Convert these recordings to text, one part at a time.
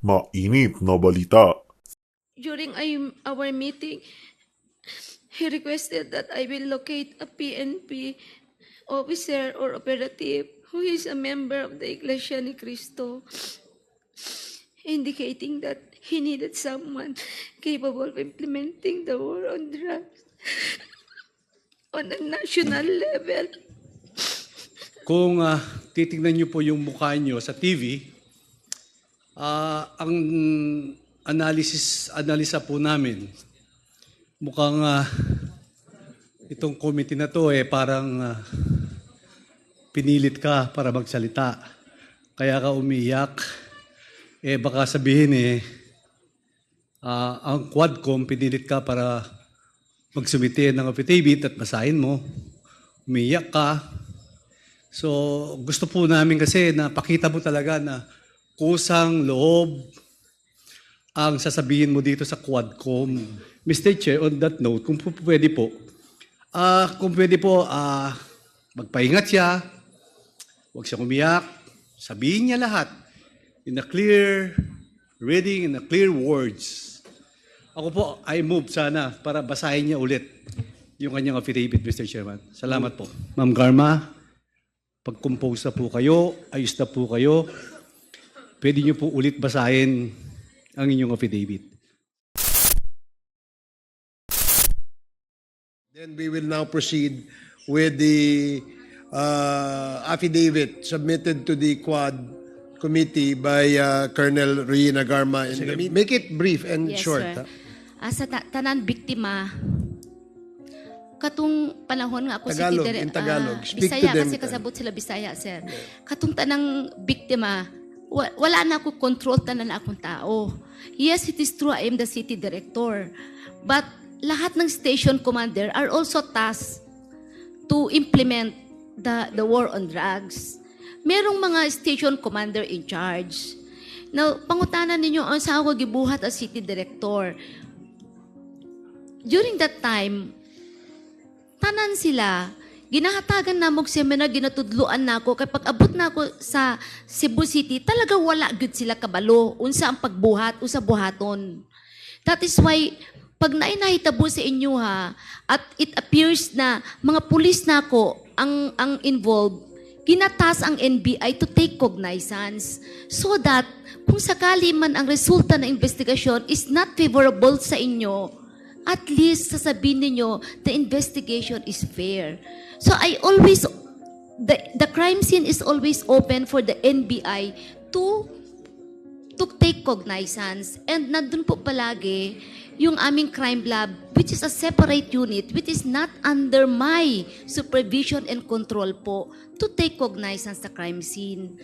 Mainit na balita. During our meeting, he requested that I will locate a PNP officer or operative who is a member of the Iglesia ni Cristo, indicating that he needed someone capable of implementing the war on drugs on a national level. Kung titingnan niyo po yung mukha niyo sa TV, ang analisa po namin, mukhang itong committee na to parang pinilit ka para magsalita. Kaya ka umiyak. Baka sabihin ang Quadcom pinilit ka para magsumite ng affidavit at basahin mo. Umiyak ka. So gusto po namin kasi na pakita mo talaga na kusang loob ang sasabihin mo dito sa Quadcom. Mr. Chair, on that note, kung pwede po, magpahingat siya, huwag siya umiyak, sabihin niya lahat in a clear reading, in a clear words. Ako po, I move sana para basahin niya ulit yung kanyang affidavit, Mr. Chairman. Salamat po. Ma'am Garma, pag-compose na po kayo, ayos na po kayo, pwede niyo po ulit basahin ang inyong affidavit. Then we will now proceed with the affidavit submitted to the Quad Committee by Colonel Rina Garma. Make it brief and Yes, short. sir. Sa tanan biktima, katong panahon nga ako Tagalog, City in Tagalog. Speak Bisaya to them. kasi kasabot sila Bisaya, sir. Katong tanang biktima, wala na ako control tanan akong tao. Yes, it is true I am the city director. But lahat ng station commander are also tasked to implement the war on drugs. Merong mga station commander in charge. Now, pangutanan ninyo ang sa ako gibuhat as city director. During that time, tanan sila, ginahatagan na mong seminar, ginatudluan na ako. Kapag abot na ako sa Cebu City, talaga wala good sila kabalo. Unsa ang pagbuhat, unsa buhaton. That is why, pag nainahitabo sa inyo at it appears na mga pulis na ako ang involved, ginatas ang NBI to take cognizance so that kung sakali man ang resulta ng investigasyon is not favorable sa inyo, at least sasabihin ninyo, the investigation is fair. So I always, the crime scene is always open for the NBI to take cognizance. And nandun po palagi yung aming crime lab, which is a separate unit, which is not under my supervision and control po, to take cognizance sa crime scene.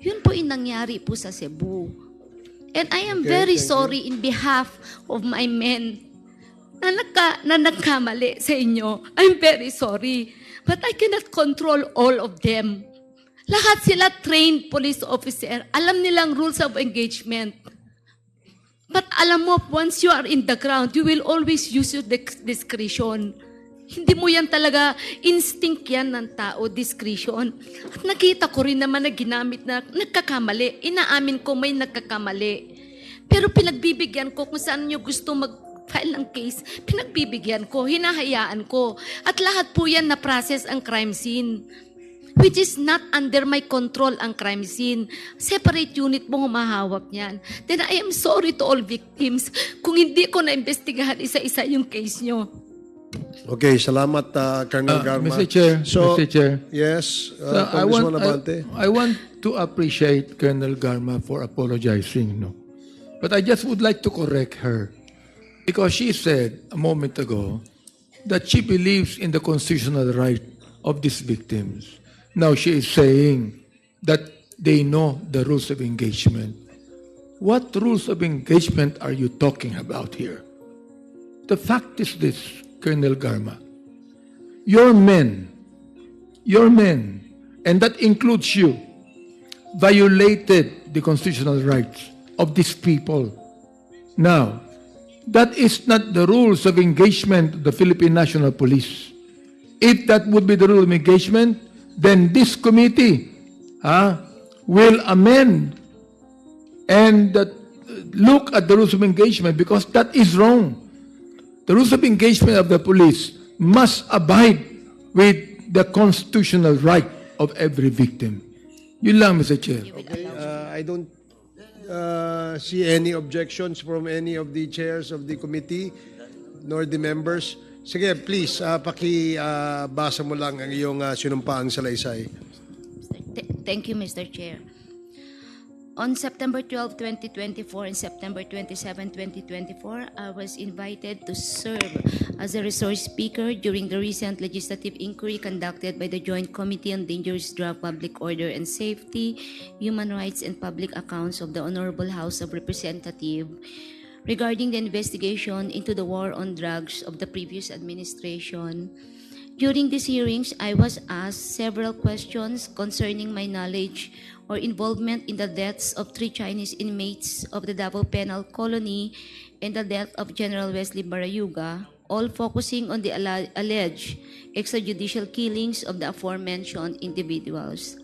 Yun po yung nangyari po sa Cebu. And I am very sorry in behalf of my men na nagkamali sa inyo. I'm very sorry. But I cannot control all of them. Lahat sila trained police officer. Alam nilang rules of engagement. But alam mo, once you are in the ground, you will always use your discretion. Hindi mo yan talaga, instinct yan ng tao, discretion. At nakita ko rin naman na ginamit na nagkakamali. Inaamin ko may nagkakamali. Pero pinagbibigyan ko kung saan nyo gusto mag-file ng case, pinagbibigyan ko, hinahayaan ko. At lahat po yan na-process ang crime scene. Which is not under my control ang crime scene. Separate unit mo humahawak niyan. Then I am sorry to all victims kung hindi ko na-investigahan isa-isa yung case nyo. Okay, salamat Colonel Garma. Mr. Chair, Mr. Chair. Yes, So Abante. I want to appreciate Colonel Garma for apologizing, no. But I just would like to correct her because she said a moment ago that she believes in the constitutional right of these victims. Now she is saying that they know the rules of engagement. What rules of engagement are you talking about here? The fact is this, Colonel Garma. Your men, and that includes you, violated the constitutional rights of these people. Now, that is not the rules of engagement of the Philippine National Police. If that would be the rule of engagement, then this committee will amend and look at the rules of engagement because that is wrong. The rules of engagement of the police must abide with the constitutional right of every victim. Yun lang, Mr. Chair. Okay, I don't see any objections from any of the chairs of the committee nor the members. Sige, please, pakibasa mo lang ang iyong sinumpaang salaysay. Thank you, Mr. Chair. On September 12, 2024 and September 27, 2024, I was invited to serve as a resource speaker during the recent legislative inquiry conducted by the Joint Committee on Dangerous Drug, Public Order and Safety, Human Rights and Public Accounts of the Honorable House of Representatives regarding the investigation into the war on drugs of the previous administration. During these hearings, I was asked several questions concerning my knowledge or involvement in the deaths of 3 Chinese inmates of the Davao Penal Colony and the death of General Wesley Barayuga, all focusing on the alleged extrajudicial killings of the aforementioned individuals.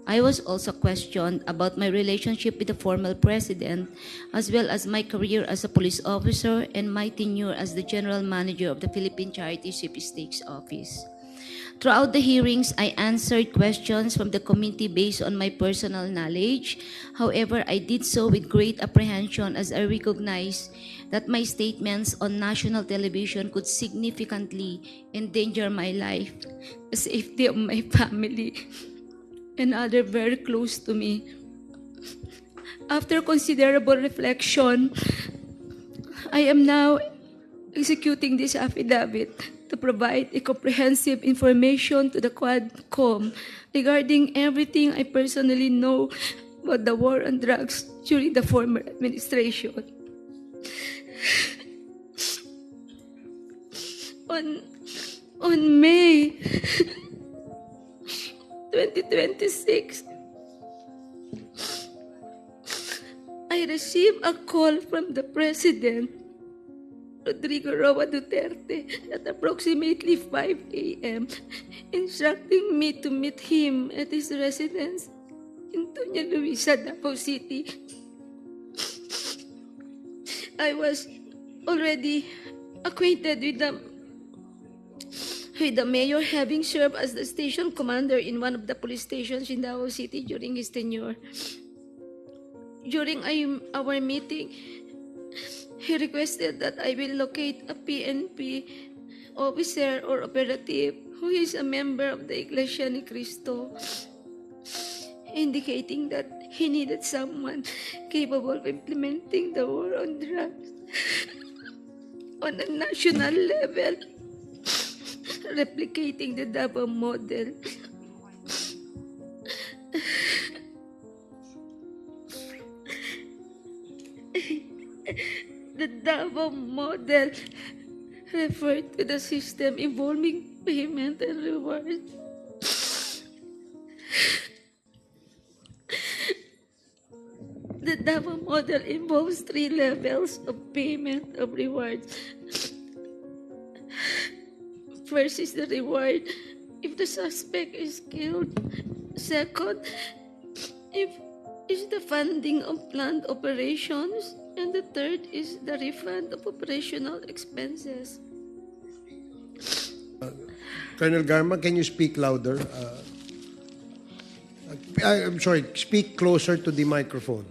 I was also questioned about my relationship with the former president, as well as my career as a police officer and my tenure as the general manager of the Philippine Charity Sweepstakes Office. Throughout the hearings, I answered questions from the committee based on my personal knowledge. However, I did so with great apprehension as I recognized that my statements on national television could significantly endanger my life, the safety of my family, and others very close to me. After considerable reflection, I am now executing this affidavit to provide a comprehensive information to the Quadcom regarding everything I personally know about the war on drugs during the former administration. On May 2026, I received a call from the President, Rodrigo Roa Duterte, at approximately 5 a.m., instructing me to meet him at his residence in Doña Luisa, Davao City. I was already acquainted with the mayor, having served as the station commander in one of the police stations in Davao City during his tenure. During our meeting, he requested that I will locate a PNP officer or operative who is a member of the Iglesia ni Cristo, indicating that he needed someone capable of implementing the war on drugs on a national level, replicating the Davao model. The Davao model referred to the system involving payment and reward. The Davao model involves 3 levels of payment of rewards. First is the reward if the suspect is killed. Second, if is the funding of planned operations. And the third is the refund of operational expenses. Colonel Garma, can you speak louder? I'm sorry, speak closer to the microphone.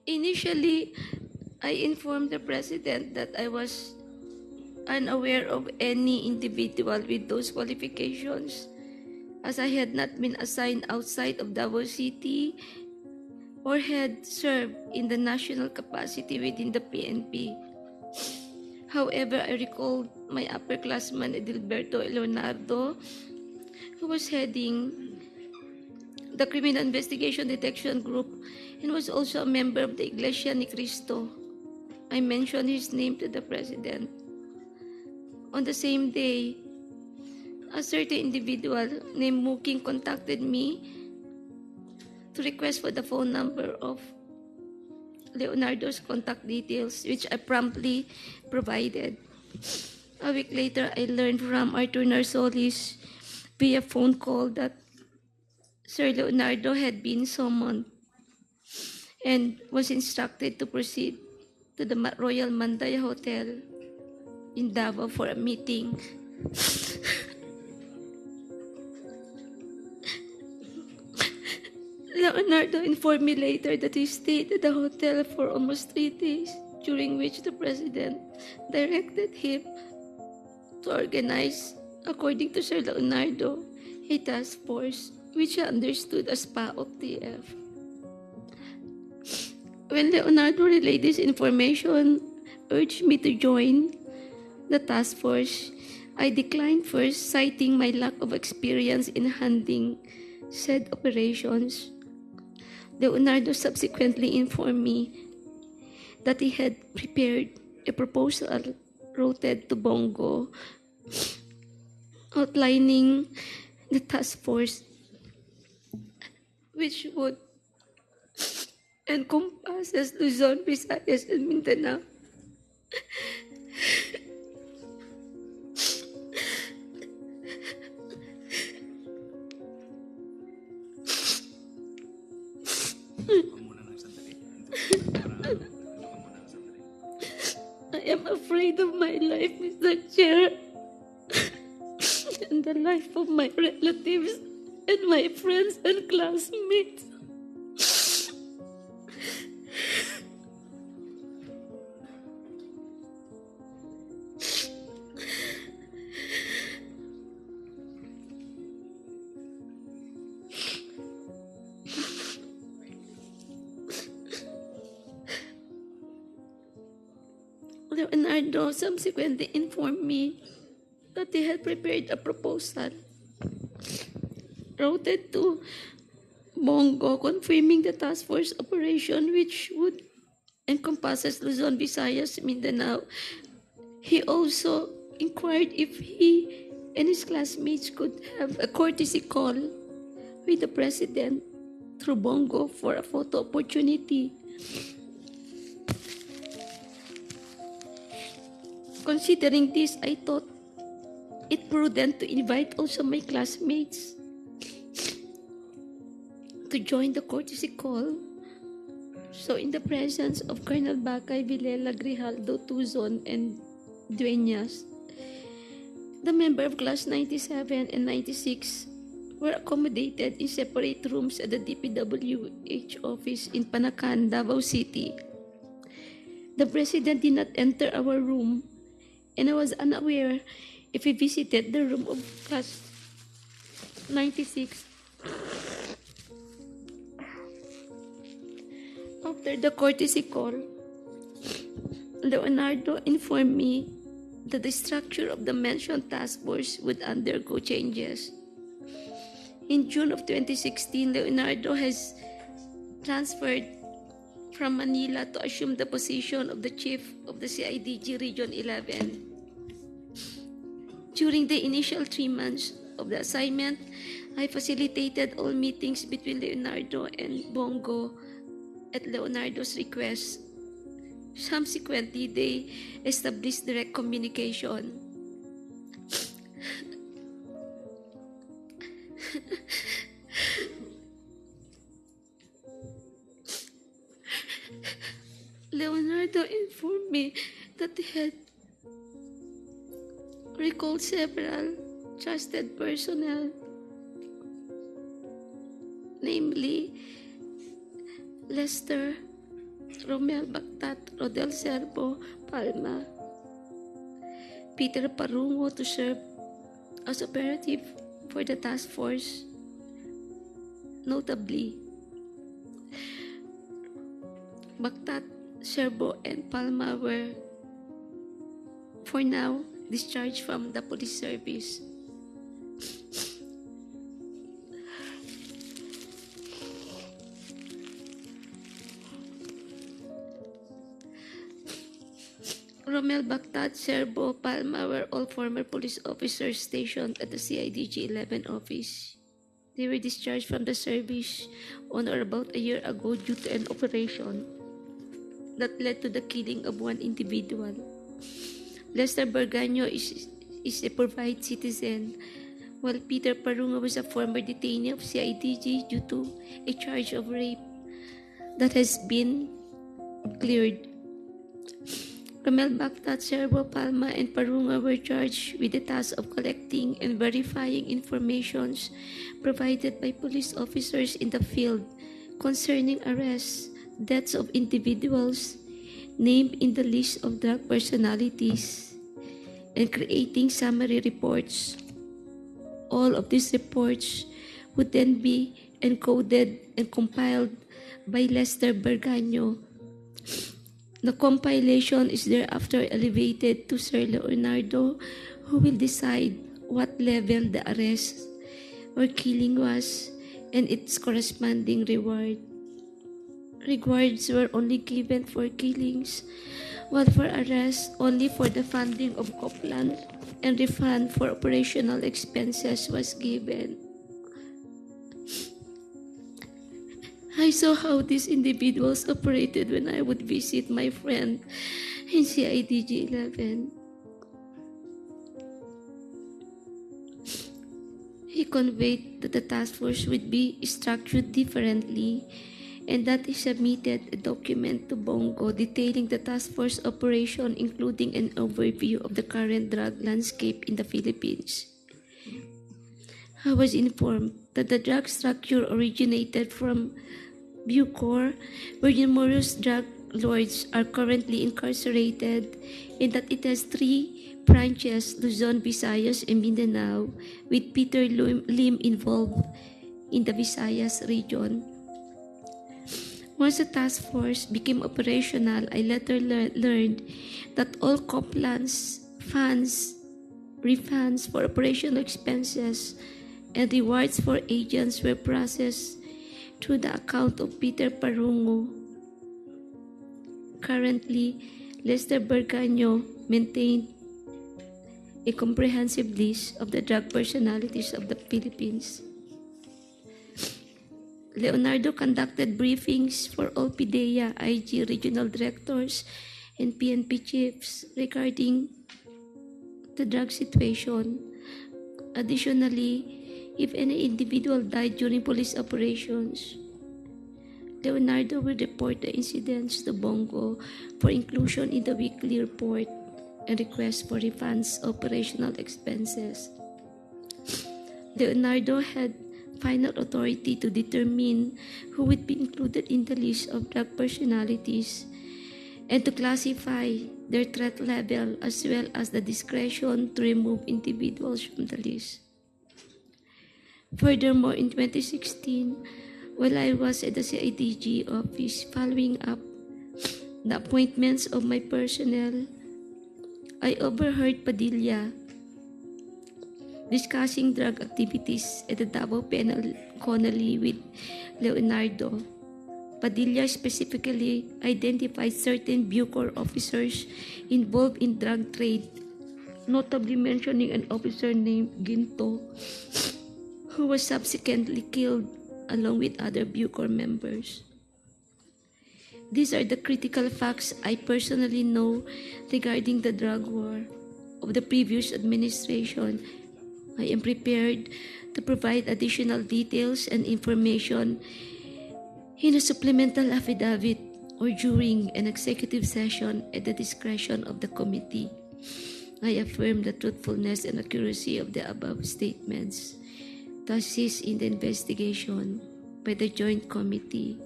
Initially, I informed the President that I was unaware of any individual with those qualifications, as I had not been assigned outside of Davao City or had served in the national capacity within the PNP. However, I recalled my upperclassman Edilberto Leonardo, who was heading the Criminal Investigation Detection Group and was also a member of the Iglesia ni Cristo. I mentioned his name to the President. On the same day, a certain individual named Nabuking contacted me to request for the phone number of Leonardo's contact details, which I promptly provided. A week later, I learned from Arthur Narsolis via phone call that Sir Leonardo had been summoned and was instructed to proceed to the Royal Mandaya Hotel in Davao for a meeting. Leonardo informed me later that he stayed at the hotel for almost 3 days, during which the president directed him to organize, according to Sir Leonardo, a task force which he understood as PAOK-TF. When Leonardo relayed this information, urged me to join the task force, I declined first, citing my lack of experience in handling said operations. Leonardo subsequently informed me that he had prepared a proposal routed to Bongo outlining the task force, which would encompass Luzon, Visayas, and Mindanao. I am afraid of my life, Mr. Chair, and the life of my relatives and my friends and classmates. Leonardo subsequently informed me that he had prepared a proposal routed to Bongo confirming the task force operation, which would encompass Luzon, Visayas, Mindanao. He also inquired if he and his classmates could have a courtesy call with the president through Bongo for a photo opportunity. Considering this, I thought it prudent to invite also my classmates to join the courtesy call. So in the presence of Colonel Bacay, Vilela, Grijaldo, Tuzon, and Dueñas, the member of class 97 and 96 were accommodated in separate rooms at the DPWH office in Panacan, Davao City. The president did not enter our room, and I was unaware if he visited the room of class 96. After the courtesy call, Leonardo informed me that the structure of the mentioned task force would undergo changes. In June of 2016, Leonardo has transferred from Manila to assume the position of the chief of the CIDG Region 11. During the initial 3 months of the assignment, I facilitated all meetings between Leonardo and Bongo at Leonardo's request. Subsequently, they established direct communication. Leonardo informed me that he had recalled several trusted personnel, namely Lester, Romel Bactat, Rodel Serbo, Palma, Peter Parungo to serve as operative for the task force. Notably, Bactat, Serbo, and Palma were, for now, discharged from the police service. Romel Bactat, Serbo, Palma were all former police officers stationed at the CIDG 11 office. They were discharged from the service on or about a year ago due to an operation. that led to the killing of one individual. Lester Barganyo is a provide citizen, while Peter Parunga was a former detainee of CIDG due to a charge of rape that has been cleared. Romel Bactat, Servo Palma, and Parunga were charged with the task of collecting and verifying informations provided by police officers in the field concerning arrests, deaths of individuals named in the list of drug personalities, and creating summary reports. All of these reports would then be encoded and compiled by Lester Barganyo. The compilation is thereafter elevated to Sir Leonardo, who will decide what level the arrest or killing was and its corresponding reward. Rewards were only given for killings, while for arrests only for the funding of Copland, and refund for operational expenses was given. I saw how these individuals operated when I would visit my friend in CIDG 11. He conveyed that the task force would be structured differently and that he submitted a document to Bongo detailing the task force operation, including an overview of the current drug landscape in the Philippines. I was informed that the drug structure originated from Bucor, where numerous drug lords are currently incarcerated, and that it has 3 branches, Luzon, Visayas, and Mindanao, with Peter Lim involved in the Visayas region. Once the task force became operational, I later learned that all Copland's funds, refunds for operational expenses, and rewards for agents were processed through the account of Peter Parungo. Currently, Lester Barganyo maintained a comprehensive list of the drug personalities of the Philippines. Leonardo conducted briefings for all PIDEA, IG regional directors, and PNP chiefs regarding the drug situation. Additionally, if any individual died during police operations, Leonardo will report the incidents to Bongo for inclusion in the weekly report and request for refunds of operational expenses. Leonardo had final authority to determine who would be included in the list of drug personalities and to classify their threat level, as well as the discretion to remove individuals from the list. Furthermore, in 2016, while I was at the CIDG office following up the appointments of my personnel, I overheard Padilla discussing drug activities at the Davao Penal Colony with Leonardo. Padilla specifically identified certain Bucor officers involved in drug trade, notably mentioning an officer named Ginto, who was subsequently killed along with other Bucor members. These are the critical facts I personally know regarding the drug war of the previous administration. I am prepared to provide additional details and information in a supplemental affidavit or during an executive session at the discretion of the committee. I affirm the truthfulness and accuracy of the above statements to assist in the investigation by the Joint Committee,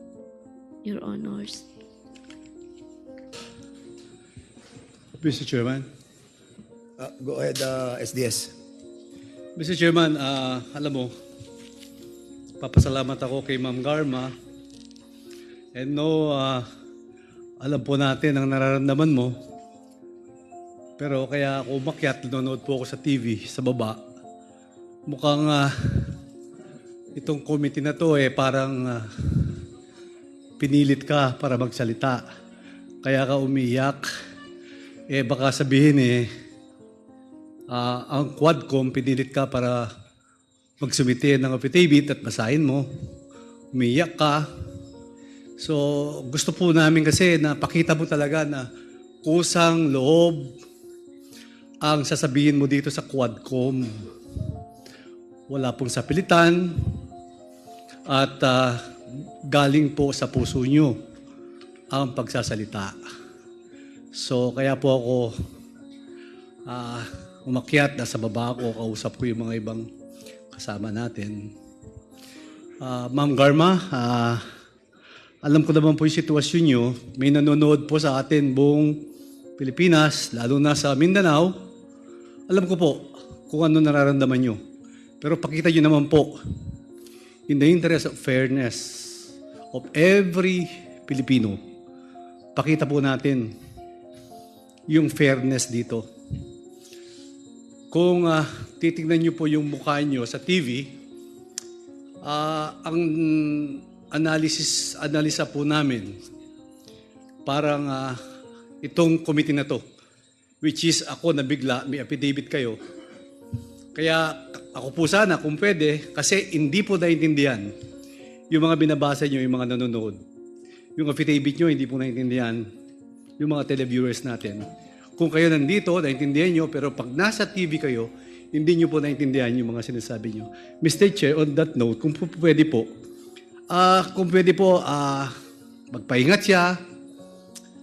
Your Honors. Mr. Chairman. Go ahead, SDS. Mr. Chairman, alam mo, papasalamat ako kay Ma'am Garma. And no, alam po natin ang nararamdaman mo. Pero kaya ako umakyat, nanonood po ako sa TV, sa baba. Mukhang itong committee na to parang pinilit ka para magsalita. Kaya ka umiyak. Baka sabihin ang Quadcom, pinilit ka para magsumite ng affidavit at basahin mo. Umiyak ka. So, gusto po namin kasi na pakita mo talaga na kusang loob ang sasabihin mo dito sa Quadcom. Wala pong sapilitan at galing po sa puso nyo ang pagsasalita. So, kaya po ako umakyat na sa baba ko, kausap ko yung mga ibang kasama natin. Ma'am Garma, alam ko naman po yung sitwasyon nyo. May nanonood po sa atin buong Pilipinas, lalo na sa Mindanao. Alam ko po kung ano nararamdaman nyo. Pero pakita nyo naman po, in the interest of fairness of every Pilipino, pakita po natin yung fairness dito. Kung titignan nyo po yung mukha nyo sa TV, ang analisa po namin, parang itong committee na to, which is ako na bigla, may affidavit kayo. Kaya ako po sana, kung pwede, kasi hindi po naintindihan yung mga binabasa nyo, yung mga nanonood. Yung affidavit nyo, hindi po naintindihan yung mga televiewers natin. Kung kayo nandito, naintindihan nyo, pero pag nasa TV kayo, hindi nyo po naintindihan yung mga sinasabi nyo. Mr. Chair, on that note, kung pwede po, magpahingat siya,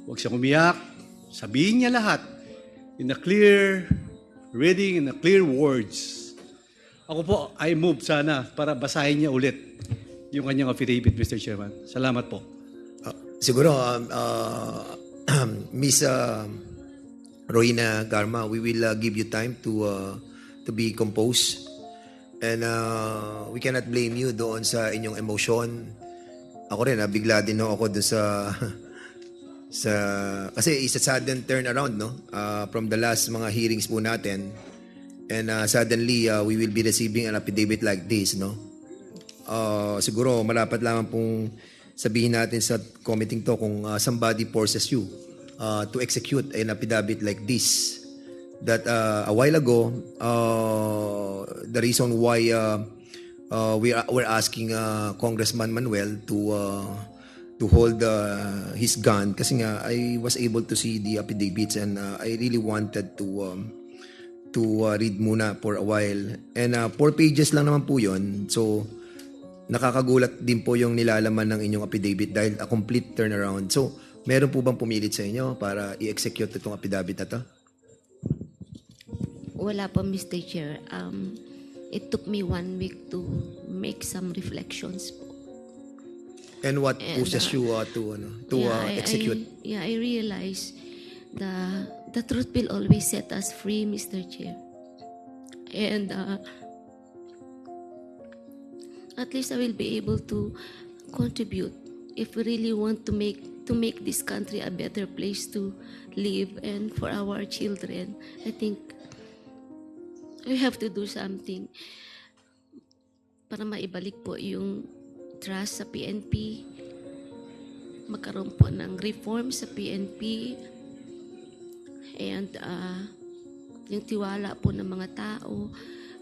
huwag siya umiyak, sabihin niya lahat in a clear reading, in a clear words. Ako po, I move sana para basahin niya ulit yung kanyang affidavit, Mr. Chairman. Salamat po. Siguro, Miss Roina Garma, we will give you time to be composed. And we cannot blame you doon sa inyong emotion. Ako rin, bigla din ako doon sa kasi it's a sudden turnaround, no? From the last mga hearings po natin. And suddenly, we will be receiving an affidavit like this, no? Siguro, malapat lamang pong sabihin natin sa committee to kung somebody forces you to execute an affidavit like this. That a while ago, the reason why we're asking Congressman Manuel to hold his gun kasi nga I was able to see the affidavits and I really wanted to read muna for a while. And 4 pages lang naman po yun. So, nakakagulat din po yung nilalaman ng inyong affidavit dahil a complete turnaround. So, meron po bang pumilit sa inyo para i-execute itong affidavit na to? Wala po, Mr. Chair. It took me 1 week to make some reflections po. And what pushes you to execute? I realize the truth will always set us free, Mr. Chair. And at least I will be able to contribute if we really want to make this country a better place to live and for our children. I think we have to do something para maibalik po yung trust sa PNP, magkaroon po ng reform sa PNP, and yung tiwala po ng mga tao,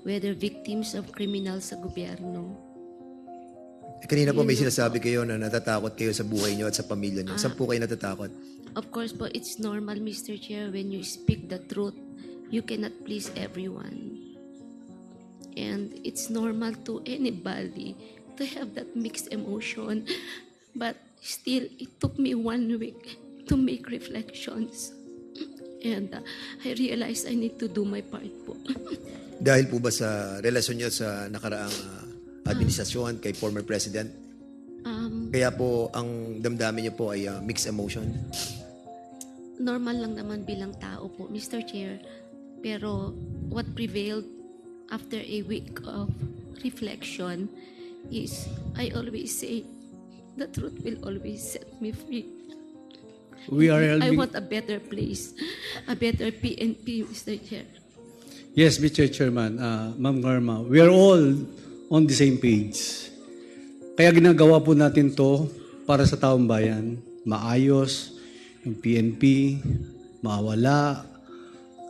whether victims of criminals sa gobyerno. Kanina po may sinasabi kayo na natatakot kayo sa buhay nyo at sa pamilya nyo. Saan po kayo natatakot? Of course po, it's normal, Mr. Chair, when you speak the truth, you cannot please everyone. And it's normal to anybody to have that mixed emotion. But still, it took me 1 week to make reflections. And I realized I need to do my part po. Dahil po ba sa relasyon nyo sa nakaraang administrasyon kay former president? Kaya po ang damdamin nyo po ay mixed emotion? Normal lang naman bilang tao po, Mr. Chair. Pero what prevailed after a week of reflection is I always say the truth will always set me free. I want a better place, a better PNP, Mr. Chair. Yes, Mr. Chairman, Ma'am Garma, we are all on the same page. Kaya ginagawa po natin to para sa taong bayan, maayos, yung PNP, mawala,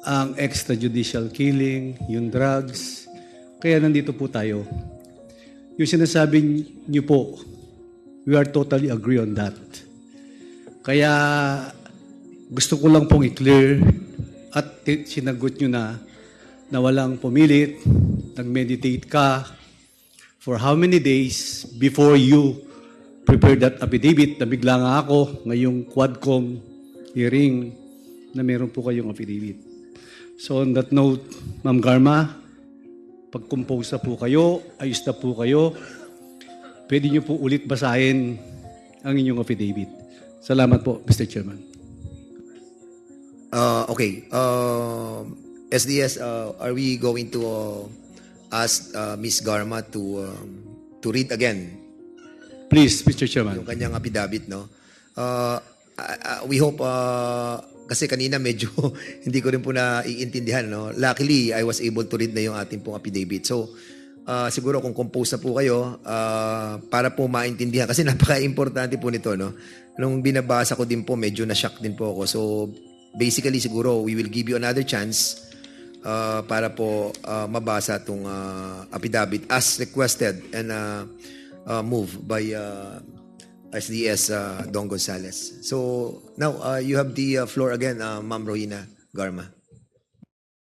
ang extrajudicial killing, yung drugs. Kaya nandito po tayo. Yung sinasabi niyo po, We are totally agree on that. Kaya gusto ko lang pong i-clear at sinagot nyo na walang pumilit, nag-meditate ka for how many days before you prepare that affidavit. Nabigla nga ako ngayong Quadcom hearing na meron po kayong affidavit. So on that note, Ma'am Garma, pag-compose na po kayo, ayos na po kayo, pwede nyo po ulit basahin ang inyong affidavit. Salamat po, Mr. Chairman. Okay. SDS, are we going to ask Ms. Garma to read again Please, Mr. Chairman. yung kanyang affidavit, no? We hope, kasi kanina medyo hindi ko rin po naiintindihan, no? Luckily, I was able to read na yung ating pong affidavit. So, siguro kung compose na po kayo, para po maintindihan, kasi napaka-importante po nito, no? Nung binabasa ko din po, medyo na-shock din po ako. So, basically, siguro, we will give you another chance para po mabasa itong affidavit as requested and moved by SDS Dong Gonzales. So, now, you have the floor again, Ma'am Rohina Garma.